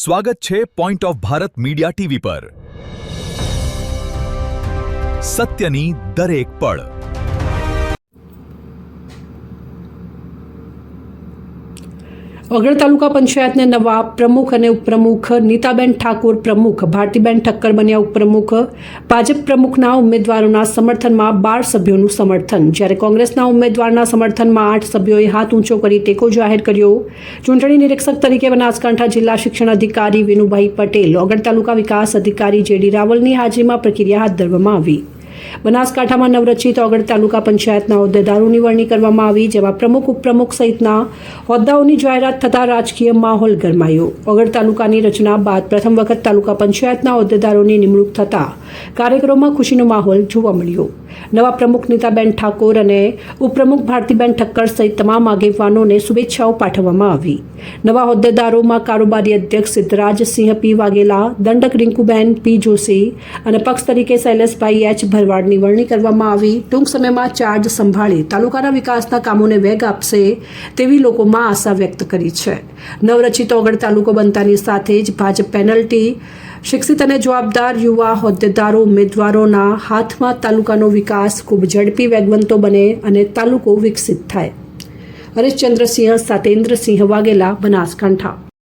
સ્વાગત છે point of Bharat media TV પર સત્યની દરેક પળ। વગડ તાલુકા પંચાયતને નવા પ્રમુખ અને ઉપપ્રમુખ નીતાબેન ઠાકોર પ્રમુખ, ભારતીબેન ઠક્કર બન્યા ઉપપ્રમુખ। ભાજપ પ્રમુખના ઉમેદવારોના સમર્થનમાં 12 સભ્યોનું સમર્થન, જ્યારે કોંગ્રેસના ઉમેદવારના સમર્થનમાં 8 સભ્યોએ હાથ ઊંચો કરી ટેકો જાહેર કર્યો। ચૂંટણી નિરીક્ષક તરીકે બનાસકાંઠા જિલ્લા શિક્ષણ અધિકારી વિનુભાઈ પટેલ, વગડ તાલુકા વિકાસ અધિકારી જેડી રાવલની હાજરીમાં પ્રક્રિયા હાથ ધરવામાં આવી। બનાસકાંઠામાં નવરચિત વગડ તાલુકા પંચાયતના હોદ્દેદારોની વરણી કરવામાં આવી, જેમાં પ્રમુખ, ઉપપ્રમુખ સહિતના હોદ્દાઓની જાહેરાત થતાં રાજકીય માહોલ ગરમાયો। વગડ તાલુકાની રચના બાદ પ્રથમ વખત તાલુકા પંચાયતના હોદ્દેદારોની નિમણૂક થતાં કાર્યક્રમોમાં ખુશીનો માહોલ જોવા મળ્યો। નવા પ્રમુખ નીતાબેન ઠાકોર અને ઉપપ્રમુખ ભારતીબેન ઠક્કર સહિત તમામ આગેવાનોને શુભેચ્છાઓ પાઠવવામાં આવી। નવા હોદ્દેદારોમાં કારોબારી અધ્યક્ષ સિદ્ધરાજસિંહ પી વાઘેલા, દંડક રિંકુબેન પી જોશી અને પક્ષ તરીકે શૈલેષભાઈ એચ ભરવાડની વરણી કરવામાં આવી। ટૂંક સમયમાં ચાર્જ સંભાળી તાલુકાના વિકાસના કામોને વેગ આપશે તેવી લોકોમાં આશા વ્યક્ત કરી છે। નવરચિત વગડ તાલુકો બનતાની સાથે જ ભાજપ પેનલ્ટી શિક્ષિત અને જવાબદાર યુવા હોદ્દેદારો, ઉમેદવારોના હાથમાં તાલુકાનો વિકાસ ખૂબ ઝડપી વેગવંતો બને અને તાલુકો વિકસિત થાય। હરીશચંદ્રસિંહ, સતેન્દ્રસિંહ વાઘેલા, બનાસકાંઠા।